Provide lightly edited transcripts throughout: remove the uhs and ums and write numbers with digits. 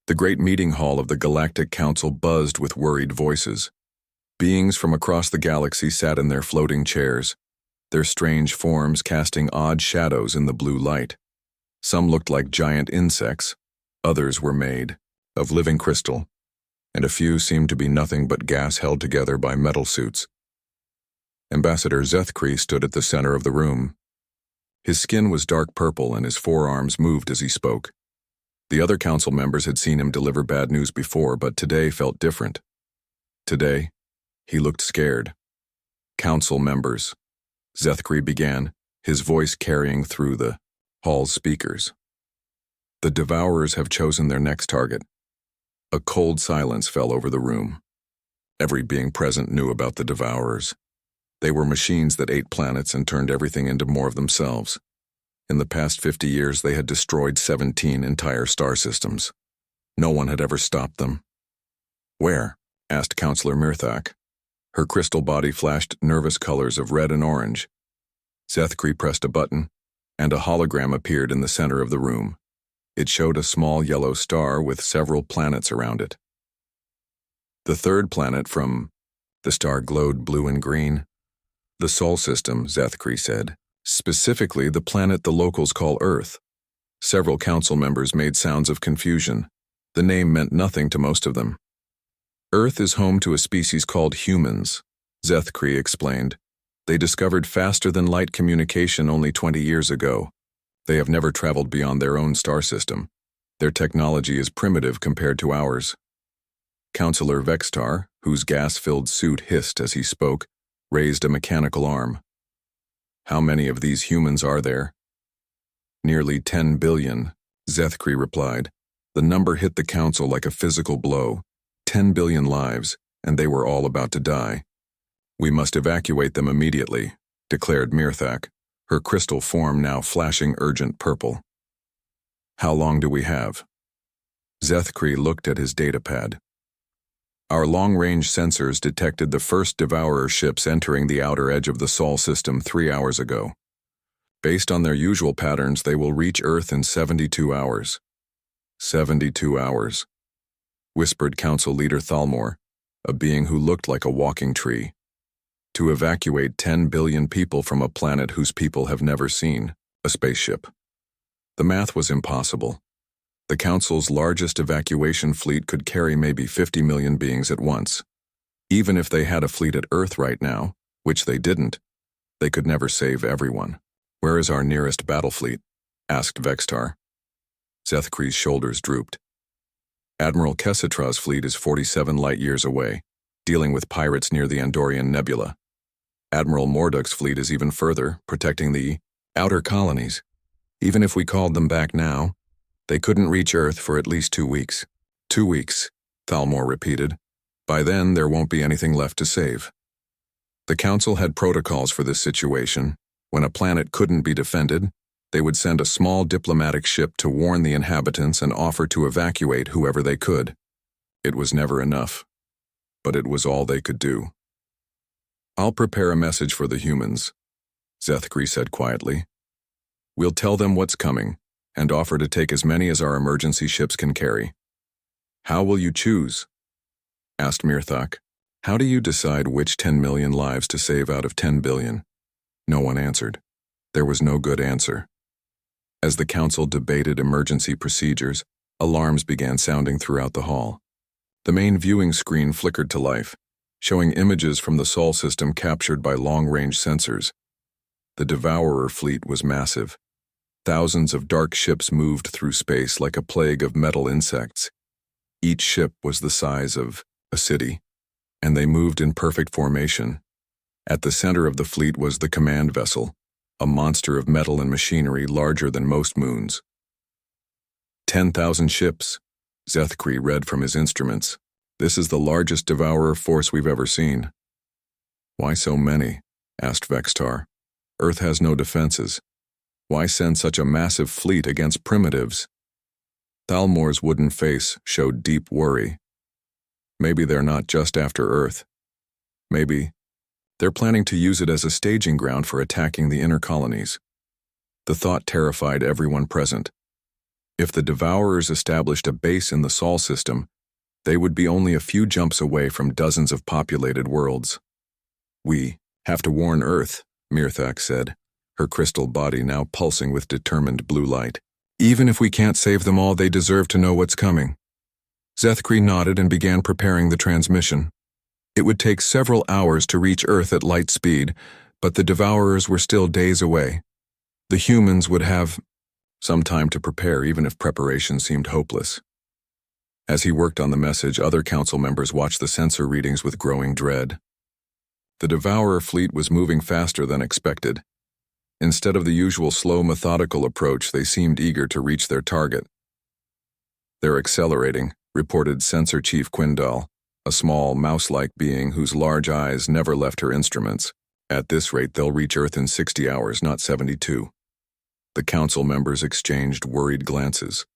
The great meeting hall of the Galactic Council buzzed with worried voices. Beings from across the galaxy sat in their floating chairs, their strange forms casting odd shadows in the blue light. Some looked like giant insects, others were made of living crystal, and a few seemed to be nothing but gas held together by metal suits. Ambassador Zethkri stood at the center of the room. His skin was dark purple and his forearms moved as he spoke. The other council members had seen him deliver bad news before, but today felt different. Today, he looked scared. Council members, Zethkri began, his voice carrying through the hall's speakers. The Devourers have chosen their next target. A cold silence fell over the room. Every being present knew about the Devourers. They were machines that ate planets and turned everything into more of themselves. In the past 50 years, they had destroyed 17 entire star systems. No one had ever stopped them. "Where?" asked Councillor Mirthak. Her crystal body flashed nervous colors of red and orange. Zethkri pressed a button, and a hologram appeared in the center of the room. It showed a small yellow star with several planets around it. The third planet from the star glowed blue and green. "The Sol system," Zethkri said. "Specifically, the planet the locals call Earth." Several council members made sounds of confusion. The name meant nothing to most of them. "Earth is home to a species called humans," Zethkri explained. "They discovered faster-than-light communication only 20 years ago. They have never traveled beyond their own star system. Their technology is primitive compared to ours." Councillor Vextar, whose gas-filled suit hissed as he spoke, raised a mechanical arm. "How many of these humans are there?" "Nearly 10 billion, Zethkri replied. The number hit the council like a physical blow. 10 billion lives, and they were all about to die. "We must evacuate them immediately," declared Mirthak, her crystal form now flashing urgent purple. "How long do we have?" Zethkri looked at his datapad. "Our long-range sensors detected the first Devourer ships entering the outer edge of the Sol system 3 hours ago. Based on their usual patterns, they will reach Earth in 72 hours. 72 hours, whispered Council Leader Thalmor, a being who looked like a walking tree. To evacuate 10 billion people from a planet whose people have never seen a spaceship. The math was impossible. The Council's largest evacuation fleet could carry maybe 50 million beings at once. Even if they had a fleet at Earth right now, which they didn't, they could never save everyone. "Where is our nearest battle fleet?" asked Vextar. Zethkri's shoulders drooped. "Admiral Kessitra's fleet is 47 light-years away, dealing with pirates near the Andorian Nebula. Admiral Morduk's fleet is even further, protecting the outer colonies. Even if we called them back now, they couldn't reach Earth for at least 2 weeks. 2 weeks, Thalmor repeated. By then, there won't be anything left to save." The Council had protocols for this situation. When a planet couldn't be defended, they would send a small diplomatic ship to warn the inhabitants and offer to evacuate whoever they could. It was never enough, but it was all they could do. "I'll prepare a message for the humans," Zethkri said quietly. "We'll tell them what's coming, and offer to take as many as our emergency ships can carry." "How will you choose?" asked Mirthak. "How do you decide which 10 million lives to save out of 10 billion? No one answered. There was no good answer. As the Council debated emergency procedures, alarms began sounding throughout the hall. The main viewing screen flickered to life, showing images from the Sol system captured by long-range sensors. The Devourer fleet was massive. Thousands of dark ships moved through space like a plague of metal insects. Each ship was the size of a city, and they moved in perfect formation. At the center of the fleet was the command vessel, a monster of metal and machinery larger than most moons. 10,000 ships, Zethkri read from his instruments. "This is the largest Devourer force we've ever seen." "Why so many?" asked Vextar. "Earth has no defenses. Why send such a massive fleet against primitives?" Thalmor's wooden face showed deep worry. "Maybe they're not just after Earth. Maybe they're planning to use it as a staging ground for attacking the inner colonies." The thought terrified everyone present. If the Devourers established a base in the Sol system, they would be only a few jumps away from dozens of populated worlds. "We have to warn Earth," Mirthak said, her crystal body now pulsing with determined blue light. "Even if we can't save them all, they deserve to know what's coming." Zethkri nodded and began preparing the transmission. It would take several hours to reach Earth at light speed, but the Devourers were still days away. The humans would have some time to prepare, even if preparation seemed hopeless. As he worked on the message, other council members watched the sensor readings with growing dread. The Devourer fleet was moving faster than expected. Instead of the usual slow, methodical approach, they seemed eager to reach their target. "They're accelerating," reported Sensor Chief Quindal, a small, mouse-like being whose large eyes never left her instruments. "At this rate, they'll reach Earth in 60 hours, not 72. The council members exchanged worried glances.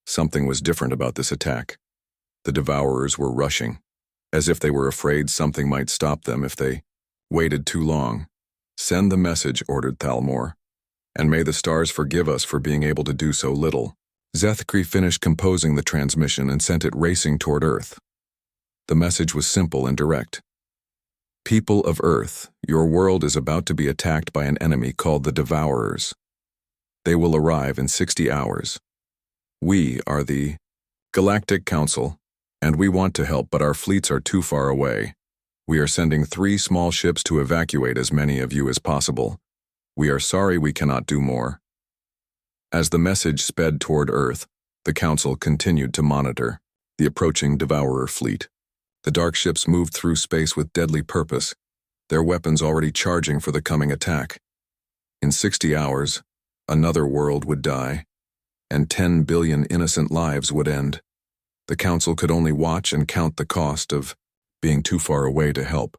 Something was different about this attack. The Devourers were rushing, as if they were afraid something might stop them if they waited too long. "Send the message," ordered Thalmor, "and may the stars forgive us for being able to do so little." Zethkri finished composing the transmission and sent it racing toward Earth. The message was simple and direct. "People of Earth, your world is about to be attacked by an enemy called the Devourers. They will arrive in 60 hours. We are the Galactic Council, and we want to help, but our fleets are too far away. We are sending 3 small ships to evacuate as many of you as possible. We are sorry we cannot do more." As the message sped toward Earth, the Council continued to monitor the approaching Devourer fleet. The dark ships moved through space with deadly purpose, their weapons already charging for the coming attack. In 60 hours, another world would die, and 10 billion innocent lives would end. The Council could only watch and count the cost of being too far away to help.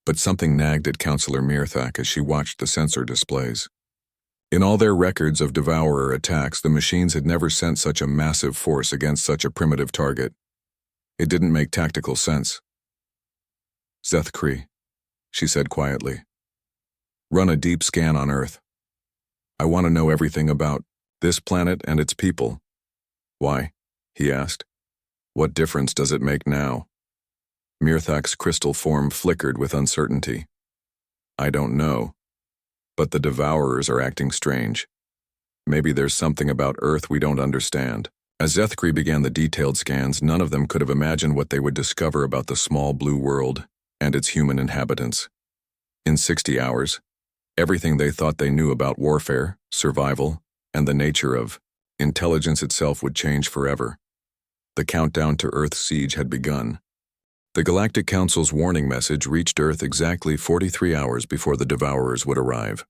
But something nagged at Councillor Mirthak as she watched the sensor displays. In all their records of Devourer attacks, the machines had never sent such a massive force against such a primitive target. It didn't make tactical sense. "Zethkri," she said quietly, "run a deep scan on Earth. I want to know everything about this planet and its people." "Why?" he asked. "What difference does it make now?" Mirthak's crystal form flickered with uncertainty. "I don't know. But the Devourers are acting strange. Maybe there's something about Earth we don't understand." As Zethkri began the detailed scans, none of them could have imagined what they would discover about the small blue world and its human inhabitants. In 60 hours, everything they thought they knew about warfare, survival, and the nature of intelligence itself would change forever. The countdown to Earth's siege had begun. The Galactic Council's warning message reached Earth exactly 43 hours before the Devourers would arrive.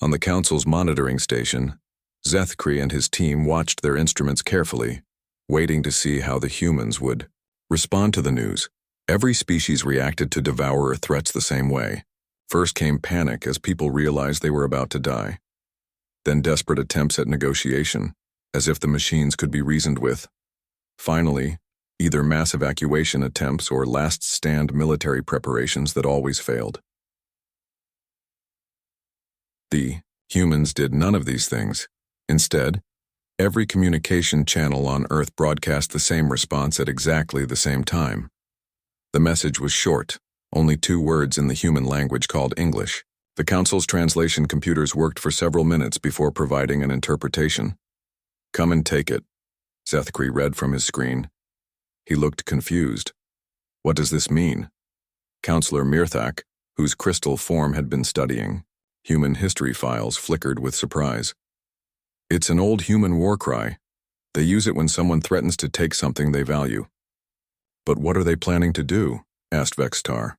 On the Council's monitoring station, Zethkri and his team watched their instruments carefully, waiting to see how the humans would respond to the news. Every species reacted to Devourer threats the same way. First came panic as people realized they were about to die. Then desperate attempts at negotiation, as if the machines could be reasoned with. Finally, either mass evacuation attempts or last-stand military preparations that always failed. The humans did none of these things. Instead, every communication channel on Earth broadcast the same response at exactly the same time. The message was short, only 2 words in the human language called English. The Council's translation computers worked for several minutes before providing an interpretation. "Come and take it," Zethkri read from his screen. He looked confused. "What does this mean?" Councillor Mirthak, whose crystal form had been studying human history files, flickered with surprise. "It's an old human war cry. They use it when someone threatens to take something they value." "But what are they planning to do?" asked Vextar.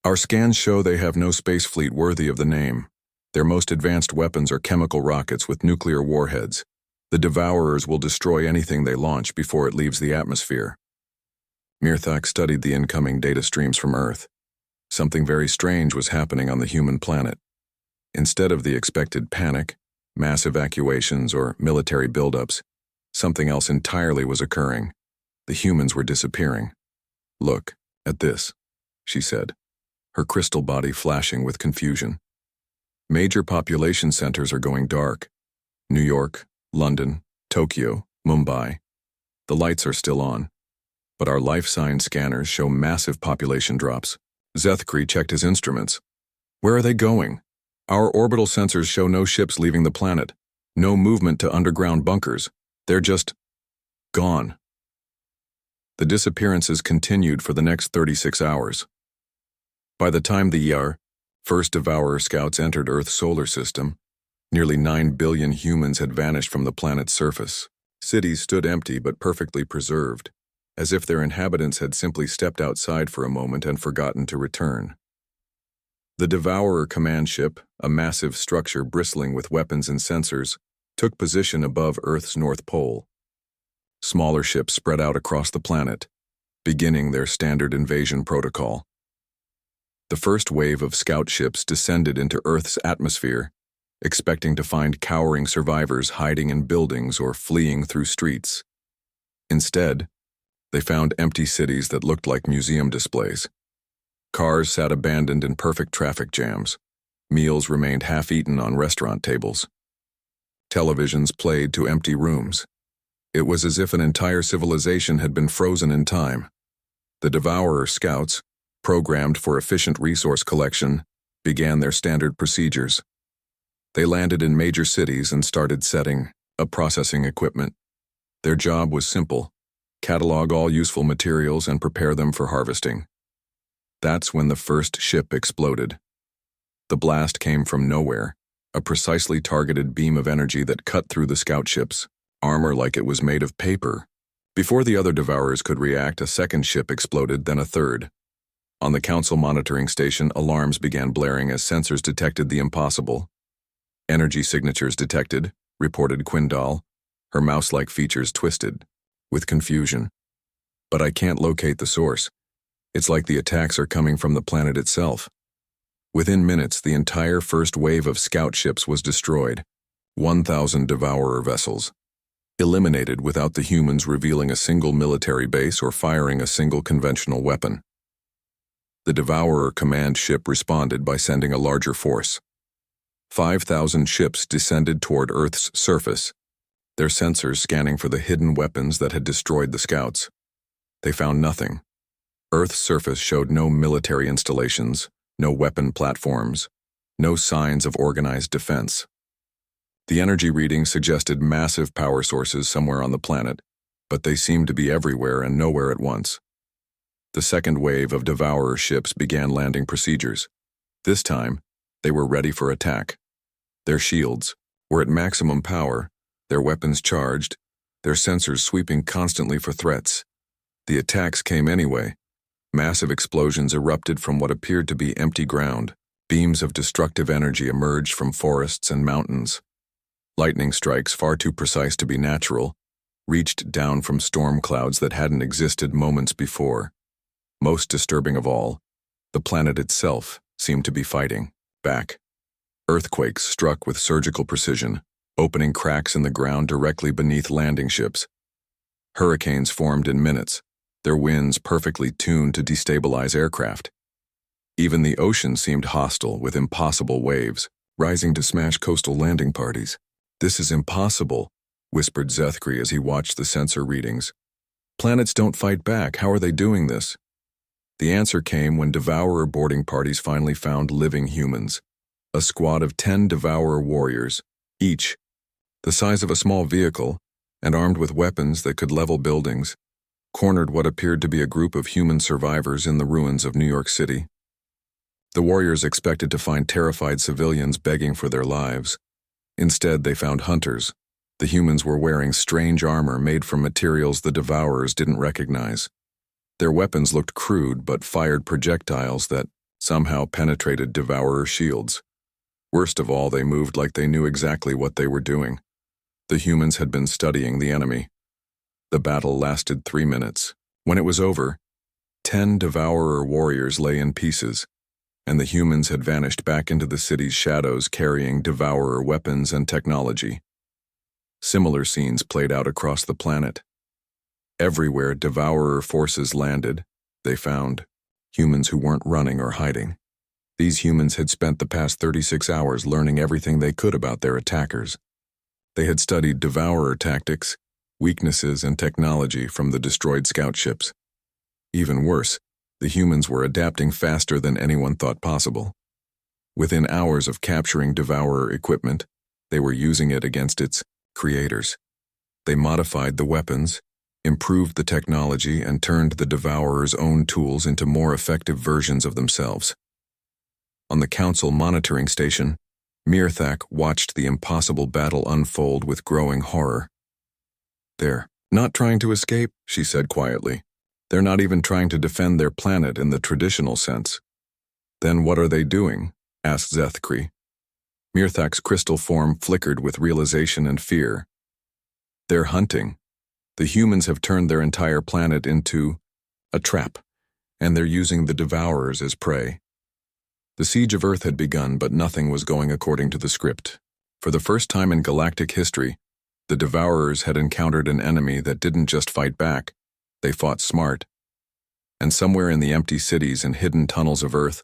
"Our scans show they have no space fleet worthy of the name. Their most advanced weapons are chemical rockets with nuclear warheads. The Devourers will destroy anything they launch before it leaves the atmosphere." Mirthak studied the incoming data streams from Earth. Something very strange was happening on the human planet. Instead of the expected panic, mass evacuations, or military buildups, something else entirely was occurring. The humans were disappearing. "Look at this," she said, her crystal body flashing with confusion. "Major population centers are going dark. New York, London, Tokyo, Mumbai. The lights are still on, but our life sign scanners show massive population drops. Zethkri checked his instruments. Where are they going? Our orbital sensors show no ships leaving the planet, no movement to underground bunkers. They're just gone. The disappearances continued for the next 36 hours. By the time the first Devourer scouts entered Earth's solar system, nearly 9 billion humans had vanished from the planet's surface. Cities stood empty but perfectly preserved, as if their inhabitants had simply stepped outside for a moment and forgotten to return. The Devourer command ship, a massive structure bristling with weapons and sensors, took position above Earth's North Pole. Smaller ships spread out across the planet, beginning their standard invasion protocol. The first wave of scout ships descended into Earth's atmosphere, expecting to find cowering survivors hiding in buildings or fleeing through streets. Instead, they found empty cities that looked like museum displays. Cars sat abandoned in perfect traffic jams. Meals remained half-eaten on restaurant tables. Televisions played to empty rooms. It was as if an entire civilization had been frozen in time. The Devourer scouts, programmed for efficient resource collection, began their standard procedures. They landed in major cities and started setting up processing equipment. Their job was simple: catalog all useful materials and prepare them for harvesting. That's when the first ship exploded. The blast came from nowhere, a precisely targeted beam of energy that cut through the scout ships, armor like it was made of paper. Before the other Devourers could react, a second ship exploded, then a third. On the Council monitoring station, alarms began blaring as sensors detected the impossible. Energy signatures detected, reported Quindal, her mouse-like features twisted, with confusion. But I can't locate the source. It's like the attacks are coming from the planet itself. Within minutes, the entire first wave of scout ships was destroyed. 1,000 Devourer vessels. Eliminated without the humans revealing a single military base or firing a single conventional weapon. The Devourer command ship responded by sending a larger force. 5,000 ships descended toward Earth's surface, their sensors scanning for the hidden weapons that had destroyed the scouts. They found nothing. Earth's surface showed no military installations, no weapon platforms, no signs of organized defense. The energy readings suggested massive power sources somewhere on the planet, but they seemed to be everywhere and nowhere at once. The second wave of Devourer ships began landing procedures. This time, they were ready for attack. Their shields were at maximum power, their weapons charged, their sensors sweeping constantly for threats. The attacks came anyway. Massive explosions erupted from what appeared to be empty ground. Beams of destructive energy emerged from forests and mountains. Lightning strikes, far too precise to be natural, reached down from storm clouds that hadn't existed moments before. Most disturbing of all, the planet itself seemed to be fighting back. Earthquakes struck with surgical precision, opening cracks in the ground directly beneath landing ships. Hurricanes formed in minutes, their winds perfectly tuned to destabilize aircraft. Even the ocean seemed hostile, with impossible waves rising to smash coastal landing parties. "This is impossible," whispered Zethkri as he watched the sensor readings. "Planets don't fight back. How are they doing this?" The answer came when Devourer boarding parties finally found living humans. A squad of 10 Devourer warriors, each the size of a small vehicle and armed with weapons that could level buildings, cornered what appeared to be a group of human survivors in the ruins of New York City. The warriors expected to find terrified civilians begging for their lives. Instead, they found hunters. The humans were wearing strange armor made from materials the Devourers didn't recognize. Their weapons looked crude but fired projectiles that somehow penetrated Devourer shields. Worst of all, they moved like they knew exactly what they were doing. The humans had been studying the enemy. The battle lasted 3 minutes. When it was over, 10 Devourer warriors lay in pieces, and the humans had vanished back into the city's shadows carrying Devourer weapons and technology. Similar scenes played out across the planet. Everywhere Devourer forces landed, they found humans who weren't running or hiding. These humans had spent the past 36 hours learning everything they could about their attackers. They had studied devourer tactics, weaknesses, and technology from the destroyed scout ships. Even worse, the humans were adapting faster than anyone thought possible. Within hours of capturing devourer equipment, they were using it against its creators. They modified the weapons, improved the technology, and turned the devourer's own tools into more effective versions of themselves. On the Council monitoring station, Mirthak watched the impossible battle unfold with growing horror. "They're not trying to escape," she said quietly. "They're not even trying to defend their planet in the traditional sense." "Then what are they doing?" asked Zethkri. Mirthak's crystal form flickered with realization and fear. "They're hunting. The humans have turned their entire planet into a trap, and they're using the devourers as prey." The siege of Earth had begun, but nothing was going according to the script. For the first time in galactic history, the devourers had encountered an enemy that didn't just fight back, they fought smart. And somewhere in the empty cities and hidden tunnels of Earth,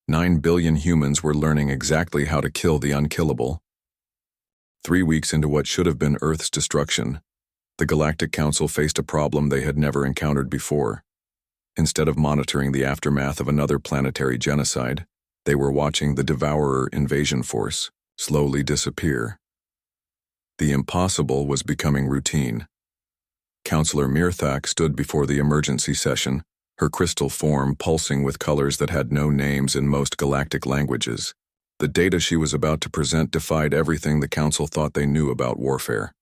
9 billion humans were learning exactly how to kill the unkillable. 3 weeks into what should have been Earth's destruction, the Galactic Council faced a problem they had never encountered before. Instead of monitoring the aftermath of another planetary genocide, they were watching the Devourer invasion force slowly disappear. The impossible was becoming routine. Counselor Mirthak stood before the emergency session, her crystal form pulsing with colors that had no names in most galactic languages. The data she was about to present defied everything the Council thought they knew about warfare.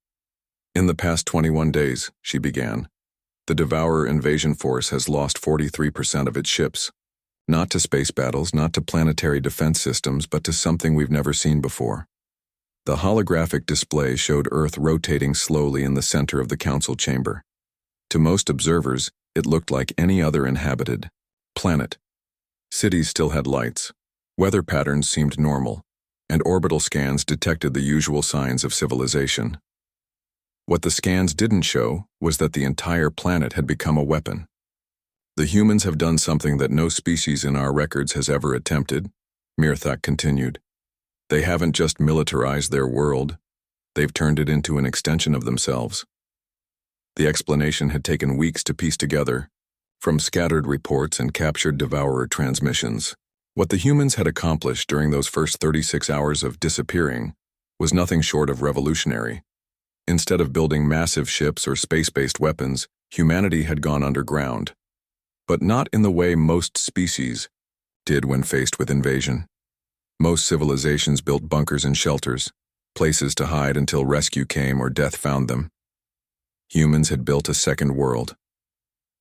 "In the past 21 days, she began, the Devourer invasion force has lost 43% of its ships. Not to space battles, not to planetary defense systems, but to something we've never seen before." The holographic display showed Earth rotating slowly in the center of the Council chamber. To most observers, it looked like any other inhabited planet. Cities still had lights, weather patterns seemed normal, and orbital scans detected the usual signs of civilization. What the scans didn't show was that the entire planet had become a weapon. "The humans have done something that no species in our records has ever attempted," Mirthak continued. "They haven't just militarized their world, they've turned it into an extension of themselves." The explanation had taken weeks to piece together, from scattered reports and captured devourer transmissions. What the humans had accomplished during those first 36 hours of disappearing was nothing short of revolutionary. Instead of building massive ships or space-based weapons, humanity had gone underground. But not in the way most species did when faced with invasion. Most civilizations built bunkers and shelters, places to hide until rescue came or death found them. Humans had built a second world.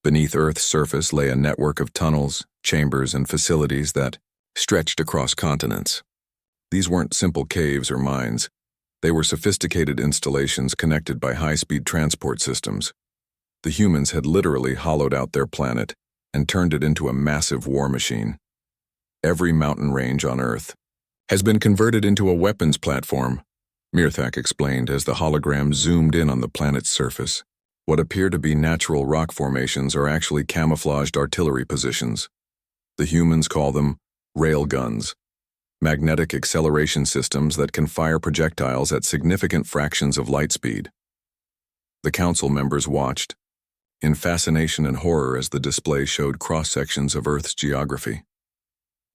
Beneath Earth's surface lay a network of tunnels, chambers, and facilities that stretched across continents. These weren't simple caves or mines. They were sophisticated installations connected by high-speed transport systems. The humans had literally hollowed out their planet and turned it into a massive war machine. Every mountain range on Earth has been converted into a weapons platform, Mirthak explained as the hologram zoomed in on the planet's surface. What appear to be natural rock formations are actually camouflaged artillery positions. The humans call them railguns, magnetic acceleration systems that can fire projectiles at significant fractions of light speed. The Council members watched, in fascination and horror as the display showed cross-sections of Earth's geography.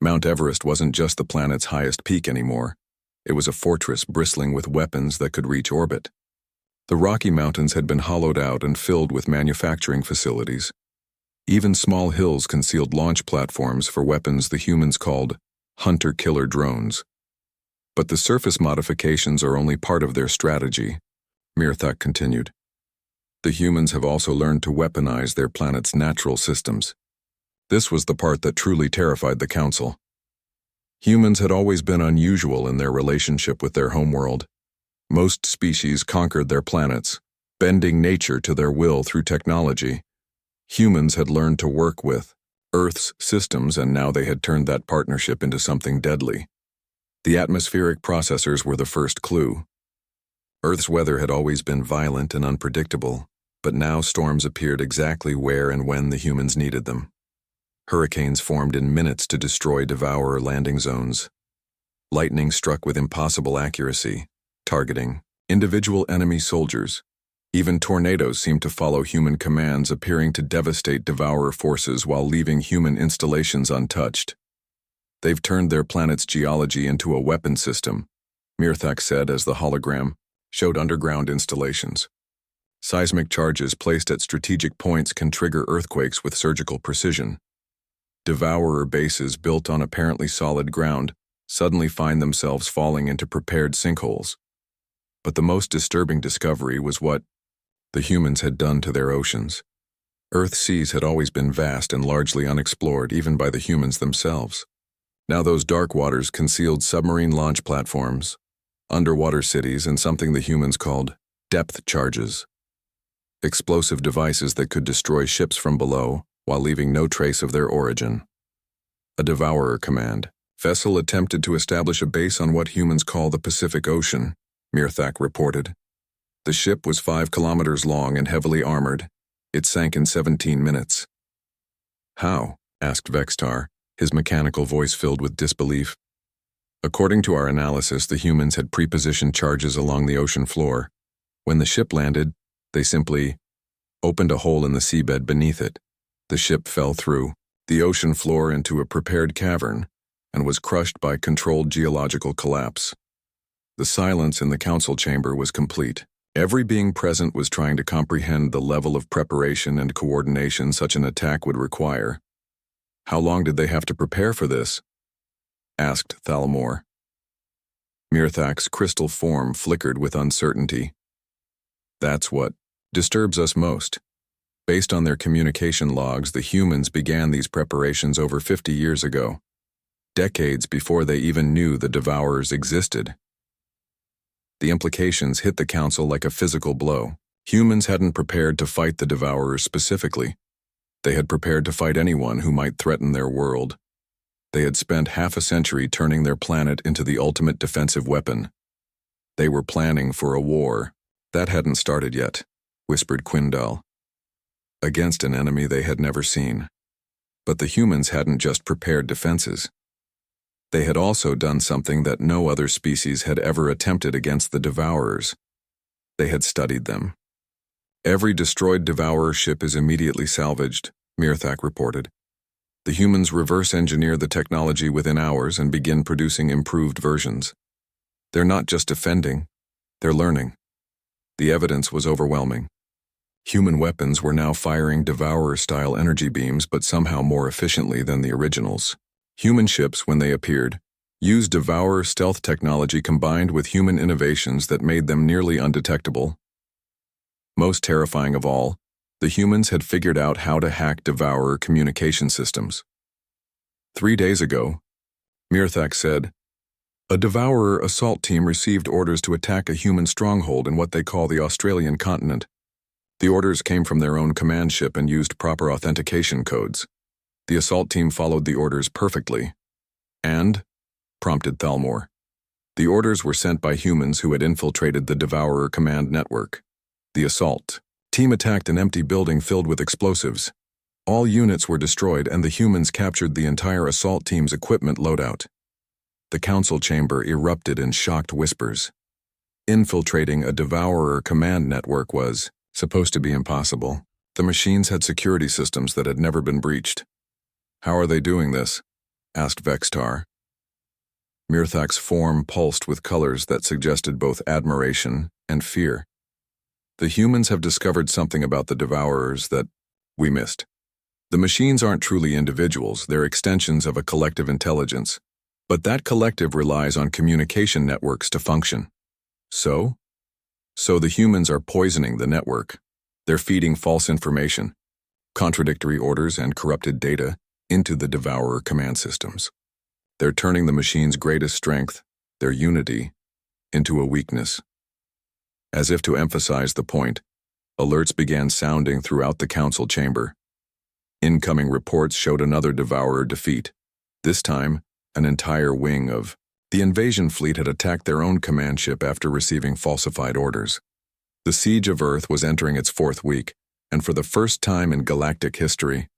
Mount Everest wasn't just the planet's highest peak anymore. It was a fortress bristling with weapons that could reach orbit. The Rocky Mountains had been hollowed out and filled with manufacturing facilities. Even small hills concealed launch platforms for weapons the humans called hunter-killer drones. But the surface modifications are only part of their strategy, Mirthak continued. The humans have also learned to weaponize their planet's natural systems. This was the part that truly terrified the Council. Humans had always been unusual in their relationship with their homeworld. Most species conquered their planets, bending nature to their will through technology. Humans had learned to work with Earth's systems, and now they had turned that partnership into something deadly. The atmospheric processors were the first clue. Earth's weather had always been violent and unpredictable, but now storms appeared exactly where and when the humans needed them. Hurricanes formed in minutes to destroy devourer landing zones. Lightning struck with impossible accuracy, targeting Individual enemy soldiers. Even tornadoes seem to follow human commands, appearing to devastate Devourer forces while leaving human installations untouched. They've turned their planet's geology into a weapon system, Mirthak said as the hologram showed underground installations. Seismic charges placed at strategic points can trigger earthquakes with surgical precision. Devourer bases built on apparently solid ground suddenly find themselves falling into prepared sinkholes. But the most disturbing discovery was what the humans had done to their oceans. Earth's seas had always been vast and largely unexplored, even by the humans themselves. Now those dark waters concealed submarine launch platforms, underwater cities, and something the humans called depth charges. Explosive devices that could destroy ships from below while leaving no trace of their origin. A Devourer command vessel attempted to establish a base on what humans call the Pacific Ocean, Mirthak reported. The ship was 5 kilometers long and heavily armored. It sank in 17 minutes. How? Asked Vextar, his mechanical voice filled with disbelief. According to our analysis, the humans had pre-positioned charges along the ocean floor. When the ship landed, they simply opened a hole in the seabed beneath it. The ship fell through the ocean floor into a prepared cavern and was crushed by controlled geological collapse. The silence in the council chamber was complete. Every being present was trying to comprehend the level of preparation and coordination such an attack would require. How long did they have to prepare for this? Asked Thalmor. Mirthak's crystal form flickered with uncertainty. That's what disturbs us most. Based on their communication logs, the humans began these preparations over 50 years ago, decades before they even knew the Devourers existed. The implications hit the Council like a physical blow. Humans hadn't prepared to fight the Devourers specifically. They had prepared to fight anyone who might threaten their world. They had spent half a century turning their planet into the ultimate defensive weapon. They were planning for a war. That hadn't started yet, whispered Quindal. Against an enemy they had never seen. But the humans hadn't just prepared defenses. They had also done something that no other species had ever attempted against the Devourers. They had studied them. Every destroyed Devourer ship is immediately salvaged, Mirthak reported. The humans reverse engineer the technology within hours and begin producing improved versions. They're not just defending, they're learning. The evidence was overwhelming. Human weapons were now firing Devourer-style energy beams, but somehow more efficiently than the originals. Human ships, when they appeared, used Devourer stealth technology combined with human innovations that made them nearly undetectable. Most terrifying of all, the humans had figured out how to hack Devourer communication systems. 3 days ago, Mirthak said, a Devourer assault team received orders to attack a human stronghold in what they call the Australian continent. The orders came from their own command ship and used proper authentication codes. The assault team followed the orders perfectly. And, prompted Thalmor, the orders were sent by humans who had infiltrated the Devourer command network. The assault team attacked an empty building filled with explosives. All units were destroyed and the humans captured the entire assault team's equipment loadout. The council chamber erupted in shocked whispers. Infiltrating a Devourer command network was supposed to be impossible. The machines had security systems that had never been breached. How are they doing this? Asked Vextar. Mirthak's form pulsed with colors that suggested both admiration and fear. The humans have discovered something about the Devourers that we missed. The machines aren't truly individuals, they're extensions of a collective intelligence. But that collective relies on communication networks to function. So the humans are poisoning the network. They're feeding false information, contradictory orders, and corrupted data into the Devourer command systems. They're turning the machine's greatest strength, their unity, into a weakness. As if to emphasize the point, alerts began sounding throughout the council chamber. Incoming reports showed another Devourer defeat. This time, an entire wing of the invasion fleet had attacked their own command ship after receiving falsified orders. The siege of Earth was entering its 4th week, and for the first time in galactic history,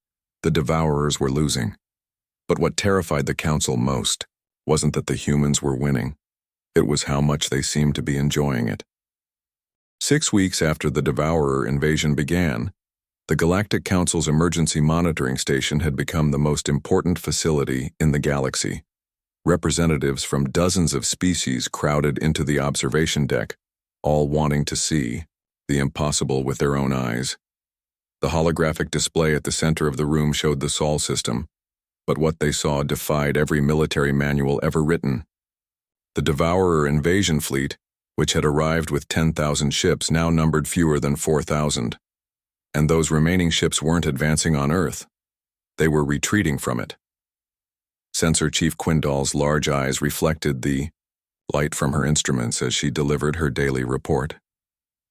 the Devourers were losing. But what terrified the council most wasn't that the humans were winning. It was how much they seemed to be enjoying it. 6 weeks after the Devourer invasion began, the Galactic Council's emergency monitoring station had become the most important facility in the galaxy. Representatives from dozens of species crowded into the observation deck, all wanting to see the impossible with their own eyes. The holographic display at the center of the room showed the Sol system, but what they saw defied every military manual ever written. The Devourer invasion fleet, which had arrived with 10,000 ships, now numbered fewer than 4,000. And those remaining ships weren't advancing on Earth. They were retreating from it. Sensor Chief Quindal's large eyes reflected the light from her instruments as she delivered her daily report.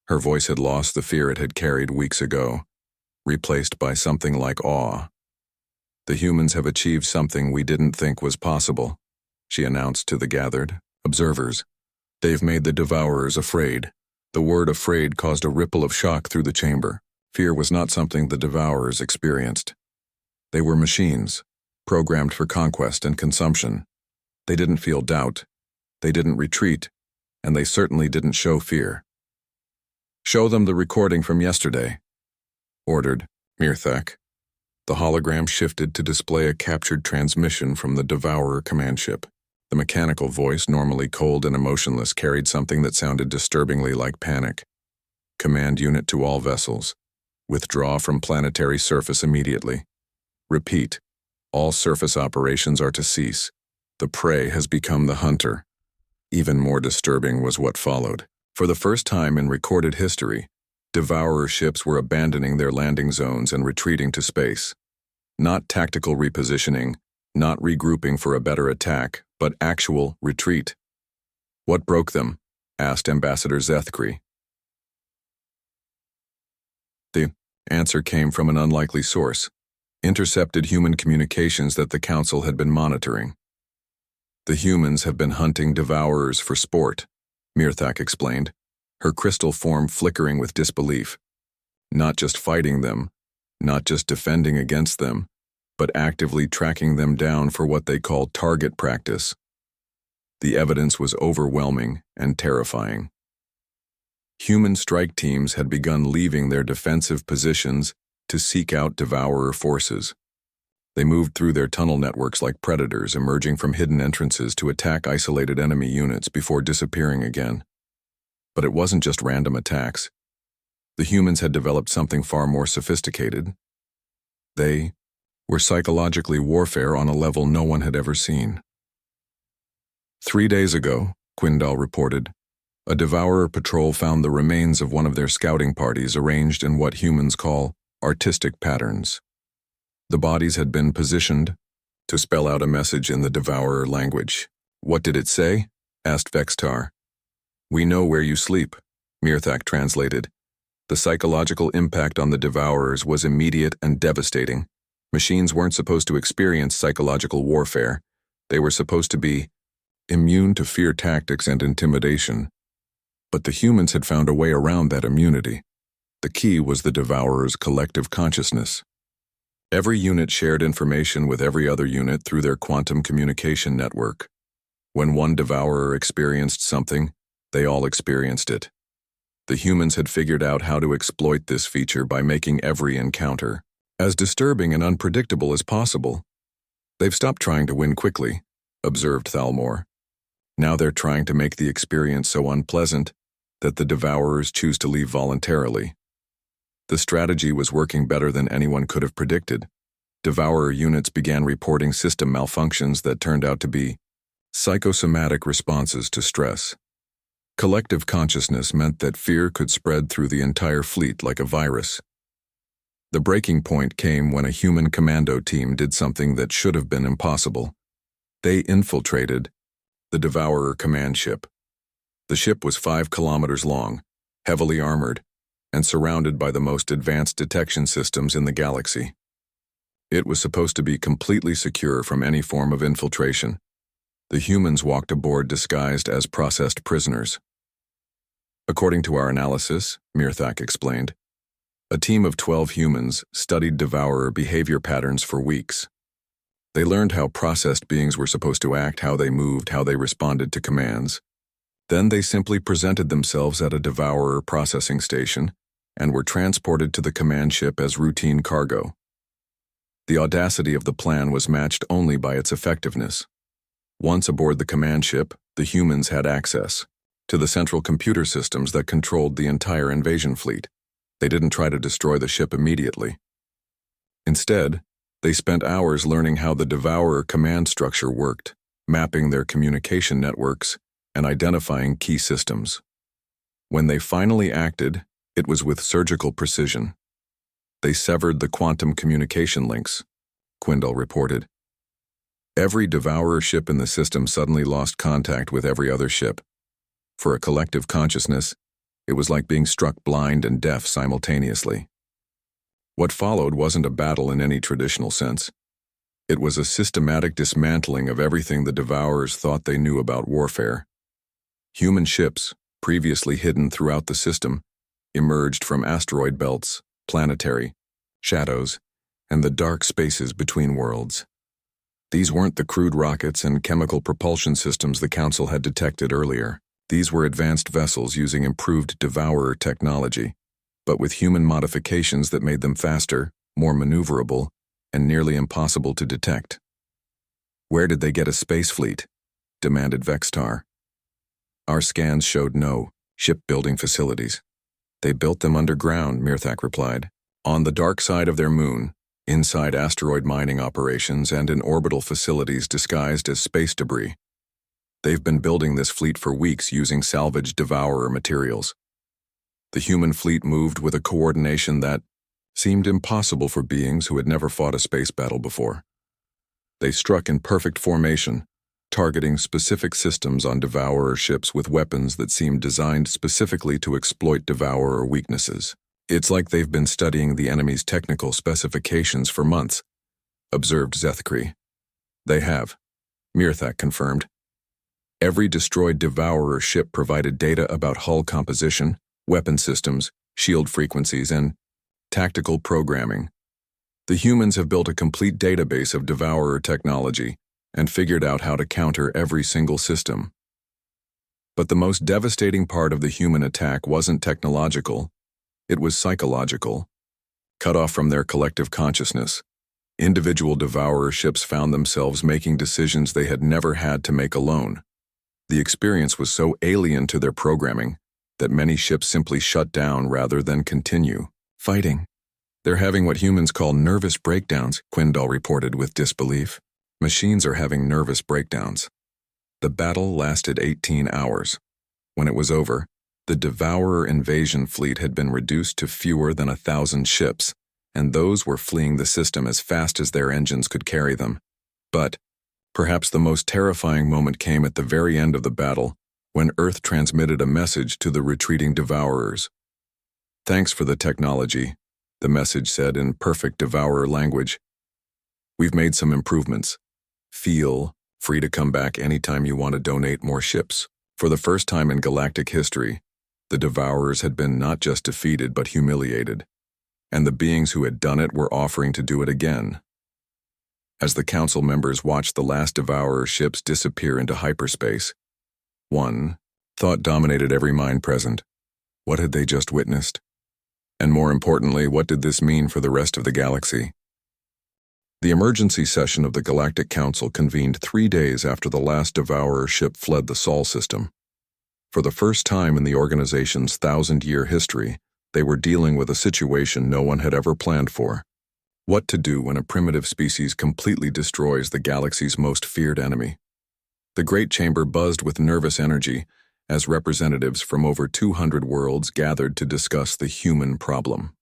Her voice had lost the fear it had carried weeks ago, replaced by something like awe. "The humans have achieved something we didn't think was possible," she announced to the gathered observers. "They've made the Devourers afraid." The word afraid caused a ripple of shock through the chamber. Fear was not something the Devourers experienced. They were machines, programmed for conquest and consumption. They didn't feel doubt, they didn't retreat, and they certainly didn't show fear. "Show them the recording from yesterday," ordered Mirthak. The hologram shifted to display a captured transmission from the Devourer command ship. The mechanical voice, normally cold and emotionless, carried something that sounded disturbingly like panic. "Command unit to all vessels. Withdraw from planetary surface immediately. Repeat, all surface operations are to cease. The prey has become the hunter." Even more disturbing was what followed. For the first time in recorded history, Devourer ships were abandoning their landing zones and retreating to space. Not tactical repositioning, not regrouping for a better attack, but actual retreat. "What broke them?" asked Ambassador Zethkri. The answer came from an unlikely source: intercepted human communications that the Council had been monitoring. "The humans have been hunting Devourers for sport," Mirthak explained, her crystal form flickering with disbelief. "Not just fighting them, not just defending against them, but actively tracking them down for what they call target practice." The evidence was overwhelming and terrifying. Human strike teams had begun leaving their defensive positions to seek out Devourer forces. They moved through their tunnel networks like predators, emerging from hidden entrances to attack isolated enemy units before disappearing again. But it wasn't just random attacks. The humans had developed something far more sophisticated. They were psychologically warfare on a level no one had ever seen. 3 days ago, Quindal reported, a Devourer patrol found the remains of one of their scouting parties arranged in what humans call artistic patterns. The bodies had been positioned to spell out a message in the Devourer language. "What did it say?" asked Vextar. "We know where you sleep," Mirthak translated. The psychological impact on the Devourers was immediate and devastating. Machines weren't supposed to experience psychological warfare. They were supposed to be immune to fear tactics and intimidation. But the humans had found a way around that immunity. The key was the Devourer's collective consciousness. Every unit shared information with every other unit through their quantum communication network. When one Devourer experienced something, they all experienced it. The humans had figured out how to exploit this feature by making every encounter as disturbing and unpredictable as possible. "They've stopped trying to win quickly," observed Thalmor. "Now they're trying to make the experience so unpleasant that the Devourers choose to leave voluntarily." The strategy was working better than anyone could have predicted. Devourer units began reporting system malfunctions that turned out to be psychosomatic responses to stress. Collective consciousness meant that fear could spread through the entire fleet like a virus. The breaking point came when a human commando team did something that should have been impossible. They infiltrated the Devourer command ship. The ship was 5 kilometers long, heavily armored, and surrounded by the most advanced detection systems in the galaxy. It was supposed to be completely secure from any form of infiltration. The humans walked aboard disguised as processed prisoners. "According to our analysis," Mirthak explained, a team of 12 humans studied Devourer behavior patterns for weeks. They learned how processed beings were supposed to act, how they moved, how they responded to commands. Then they simply presented themselves at a Devourer processing station and were transported to the command ship as routine cargo. The audacity of the plan was matched only by its effectiveness. Once aboard the command ship, the humans had access to the central computer systems that controlled the entire invasion fleet. They didn't try to destroy the ship immediately. Instead, they spent hours learning how the Devourer command structure worked, mapping their communication networks, and identifying key systems. When they finally acted, it was with surgical precision. They severed the quantum communication links, Quindle reported. Every Devourer ship in the system suddenly lost contact with every other ship. For a collective consciousness, it was like being struck blind and deaf simultaneously. What followed wasn't a battle in any traditional sense. It was a systematic dismantling of everything the Devourers thought they knew about warfare. Human ships, previously hidden throughout the system, emerged from asteroid belts, planetary shadows, and the dark spaces between worlds. These weren't the crude rockets and chemical propulsion systems the Council had detected earlier. These were advanced vessels using improved Devourer technology, but with human modifications that made them faster, more maneuverable, and nearly impossible to detect. "Where did they get a space fleet?" demanded Vextar. "Our scans showed no shipbuilding facilities. They built them underground," Mirthak replied. "On the dark side of their moon, inside asteroid mining operations and in orbital facilities disguised as space debris. They've been building this fleet for weeks using salvaged Devourer materials." The human fleet moved with a coordination that seemed impossible for beings who had never fought a space battle before. They struck in perfect formation, targeting specific systems on Devourer ships with weapons that seemed designed specifically to exploit Devourer weaknesses. "It's like they've been studying the enemy's technical specifications for months," observed Zethkri. "They have," Mirthak confirmed. Every destroyed Devourer ship provided data about hull composition, weapon systems, shield frequencies, and tactical programming. The humans have built a complete database of Devourer technology and figured out how to counter every single system. But the most devastating part of the human attack wasn't technological, it was psychological. Cut off from their collective consciousness, individual Devourer ships found themselves making decisions they had never had to make alone. The experience was so alien to their programming that many ships simply shut down rather than continue fighting. "They're having what humans call nervous breakdowns," Quindle reported with disbelief. "Machines are having nervous breakdowns." The battle lasted 18 hours. When it was over, the Devourer invasion fleet had been reduced to fewer than 1,000 ships, and those were fleeing the system as fast as their engines could carry them. But perhaps the most terrifying moment came at the very end of the battle, when Earth transmitted a message to the retreating Devourers. "Thanks for the technology," the message said in perfect Devourer language. "We've made some improvements. Feel free to come back anytime you want to donate more ships." For the first time in galactic history, the Devourers had been not just defeated but humiliated, and the beings who had done it were offering to do it again. As the Council members watched the last Devourer ships disappear into hyperspace, one thought dominated every mind present. What had they just witnessed? And more importantly, what did this mean for the rest of the galaxy? The emergency session of the Galactic Council convened 3 days after the last Devourer ship fled the Sol system. For the first time in the organization's 1,000-year history, they were dealing with a situation no one had ever planned for. What to do when a primitive species completely destroys the galaxy's most feared enemy? The Great Chamber buzzed with nervous energy as representatives from over 200 worlds gathered to discuss the human problem.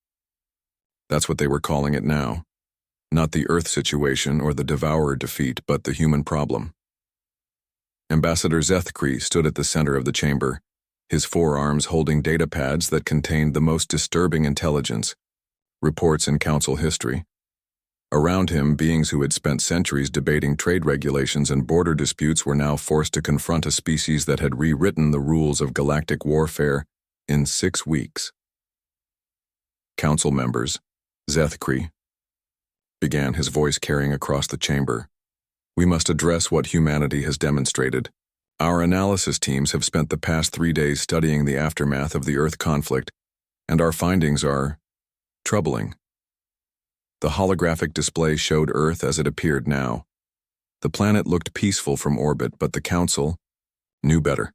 That's what they were calling it now. Not the Earth situation or the Devourer defeat, but the human problem. Ambassador Zethkri stood at the center of the chamber, his forearms holding data pads that contained the most disturbing intelligence, reports in Council history. Around him, beings who had spent centuries debating trade regulations and border disputes were now forced to confront a species that had rewritten the rules of galactic warfare in 6 weeks. "Council members," Zethkri began, his voice carrying across the chamber, "we must address what humanity has demonstrated. Our analysis teams have spent the past 3 days studying the aftermath of the Earth conflict, and our findings are troubling. The holographic display showed Earth as it appeared now. The planet looked peaceful from orbit, but the Council knew better.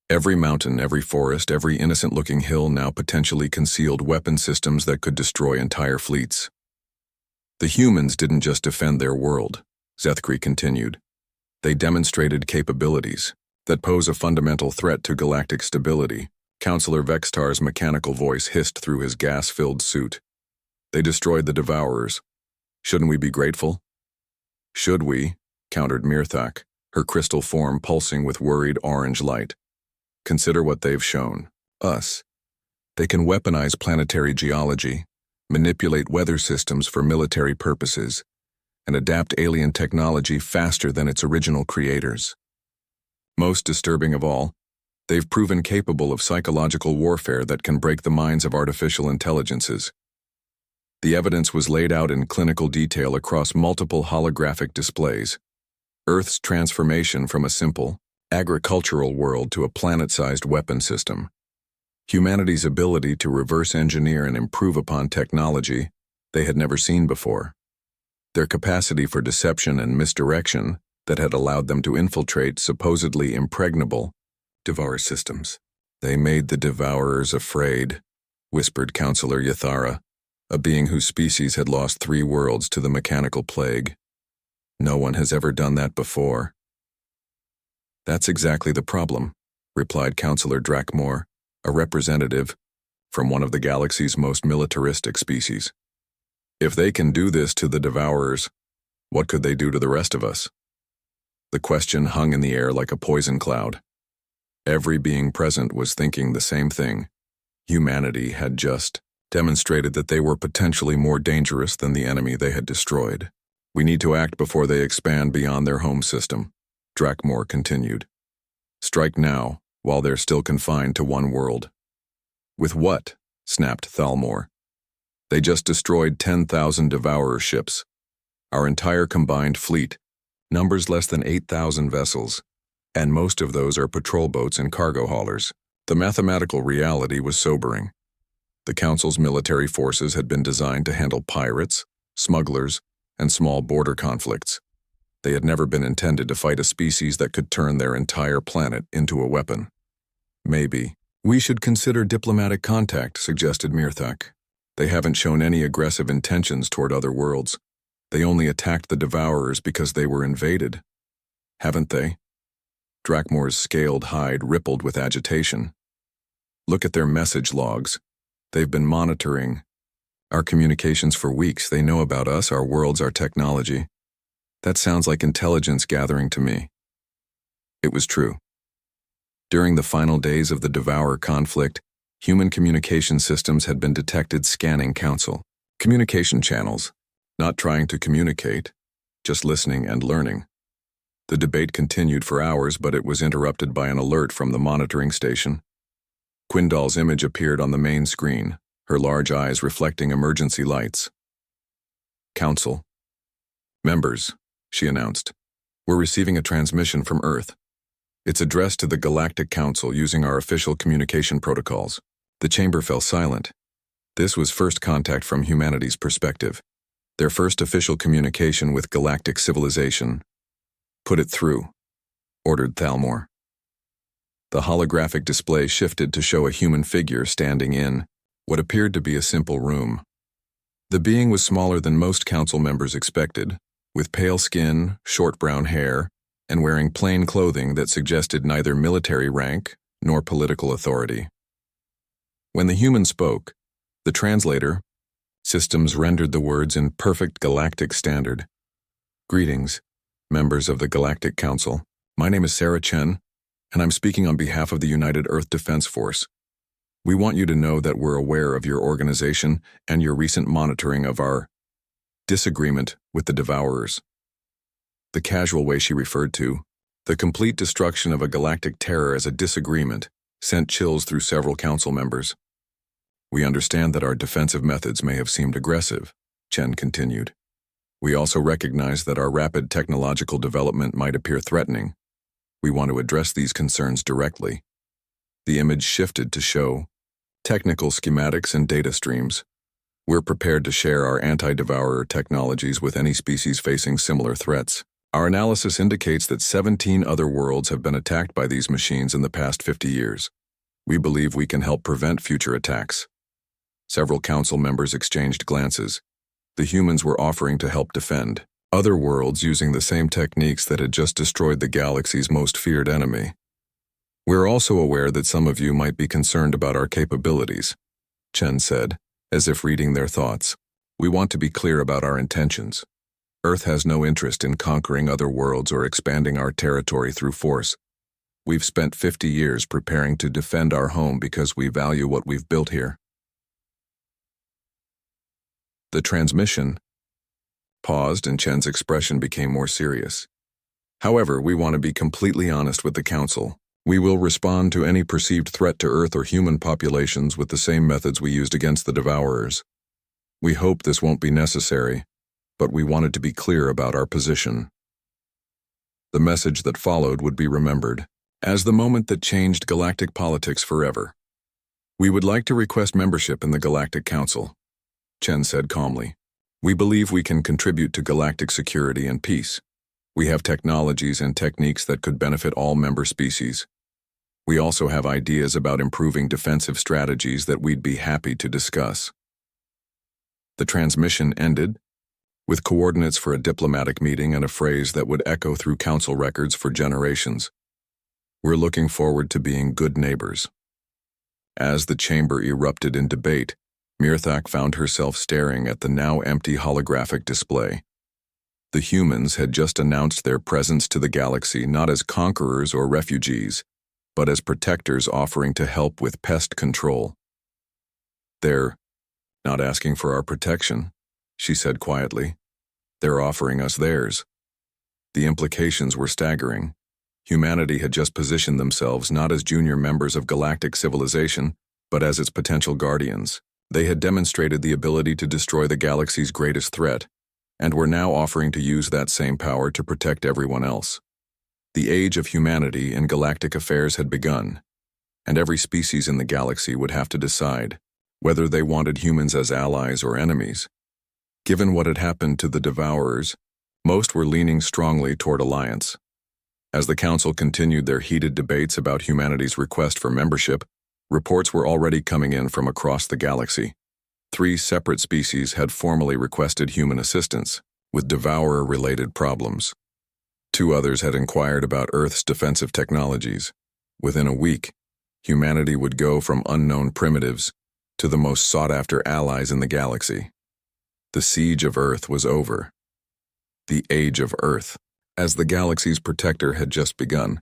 Every mountain, every forest, every innocent-looking hill now potentially concealed weapon systems that could destroy entire fleets. The humans didn't just defend their world, Zethkri continued. They demonstrated capabilities that pose a fundamental threat to galactic stability. Councillor Vextar's mechanical voice hissed through his gas-filled suit. They destroyed the Devourers. Shouldn't we be grateful? Should we? Countered Mirthak, her crystal form pulsing with worried orange light. Consider what they've shown us. They can weaponize planetary geology, manipulate weather systems for military purposes, and adapt alien technology faster than its original creators. Most disturbing of all, they've proven capable of psychological warfare that can break the minds of artificial intelligences. The evidence was laid out in clinical detail across multiple holographic displays. Earth's transformation from a simple, agricultural world to a planet-sized weapon system. Humanity's ability to reverse engineer and improve upon technology they had never seen before. Their capacity for deception and misdirection that had allowed them to infiltrate supposedly impregnable Devourer systems. They made the Devourers afraid, whispered Councillor Yathara, a being whose species had lost 3 worlds to the mechanical plague. No one has ever done that before. That's exactly the problem, replied Councillor Drakmore, a representative from one of the galaxy's most militaristic species. If they can do this to the Devourers, what could they do to the rest of us? The question hung in the air like a poison cloud. Every being present was thinking the same thing. Humanity had just demonstrated that they were potentially more dangerous than the enemy they had destroyed. We need to act before they expand beyond their home system, Drakmore continued. Strike now, while they're still confined to one world. With what? Snapped Thalmor. They just destroyed 10,000 Devourer ships. Our entire combined fleet numbers less than 8,000 vessels, and most of those are patrol boats and cargo haulers. The mathematical reality was sobering. The Council's military forces had been designed to handle pirates, smugglers, and small border conflicts. They had never been intended to fight a species that could turn their entire planet into a weapon. Maybe we should consider diplomatic contact, suggested Mirthak. They haven't shown any aggressive intentions toward other worlds. They only attacked the Devourers because they were invaded. Haven't they? Drakmore's scaled hide rippled with agitation. Look at their message logs. They've been monitoring our communications for weeks. They know about us, our worlds, our technology. That sounds like intelligence gathering to me. It was true. During the final days of the Devourer conflict, human communication systems had been detected scanning Council communication channels, not trying to communicate, just listening and learning. The debate continued for hours, but it was interrupted by an alert from the monitoring station. Quindal's image appeared on the main screen, her large eyes reflecting emergency lights. Council members, she announced. We're receiving a transmission from Earth. It's addressed to the Galactic Council using our official communication protocols. The chamber fell silent. This was first contact from humanity's perspective. Their first official communication with galactic civilization. Put it through, ordered Thalmor. The holographic display shifted to show a human figure standing in what appeared to be a simple room. The being was smaller than most council members expected, with pale skin, short brown hair, and wearing plain clothing that suggested neither military rank nor political authority. When the human spoke, the translator systems rendered the words in perfect galactic standard. Greetings, members of the Galactic Council. My name is Sarah Chen, and I'm speaking on behalf of the United Earth Defense Force. We want you to know that we're aware of your organization and your recent monitoring of our disagreement with the Devourers. The casual way she referred to the complete destruction of a galactic terror as a disagreement sent chills through several council members. We understand that our defensive methods may have seemed aggressive, Chen continued. We also recognize that our rapid technological development might appear threatening. We want to address these concerns directly. The image shifted to show technical schematics and data streams. We're prepared to share our anti-devourer technologies with any species facing similar threats. Our analysis indicates that 17 other worlds have been attacked by these machines in the past 50 years. We believe we can help prevent future attacks. Several council members exchanged glances. The humans were offering to help defend other worlds using the same techniques that had just destroyed the galaxy's most feared enemy. We're also aware that some of you might be concerned about our capabilities, Chen said, as if reading their thoughts. We want to be clear about our intentions. Earth has no interest in conquering other worlds or expanding our territory through force. We've spent 50 years preparing to defend our home because we value what we've built here. The transmission paused and Chen's expression became more serious. However, we want to be completely honest with the Council. We will respond to any perceived threat to Earth or human populations with the same methods we used against the Devourers. We hope this won't be necessary, but we wanted to be clear about our position. The message that followed would be remembered as the moment that changed galactic politics forever. We would like to request membership in the Galactic Council, Chen said calmly. We believe we can contribute to galactic security and peace. We have technologies and techniques that could benefit all member species. We also have ideas about improving defensive strategies that we'd be happy to discuss. The transmission ended with coordinates for a diplomatic meeting and a phrase that would echo through council records for generations. We're looking forward to being good neighbors. As the chamber erupted in debate, Mirthak found herself staring at the now empty holographic display. The humans had just announced their presence to the galaxy not as conquerors or refugees, but as protectors offering to help with pest control. They're not asking for our protection, she said quietly. They're offering us theirs. The implications were staggering. Humanity had just positioned themselves not as junior members of galactic civilization, but as its potential guardians. They had demonstrated the ability to destroy the galaxy's greatest threat, and were now offering to use that same power to protect everyone else. The age of humanity in galactic affairs had begun, and every species in the galaxy would have to decide whether they wanted humans as allies or enemies. Given what had happened to the Devourers, most were leaning strongly toward alliance. As the Council continued their heated debates about humanity's request for membership, reports were already coming in from across the galaxy. 3 separate species had formally requested human assistance with Devourer-related problems. 2 others had inquired about Earth's defensive technologies. Within a week, humanity would go from unknown primitives to the most sought-after allies in the galaxy. The siege of Earth was over. The Age of Earth, as the galaxy's protector, had just begun.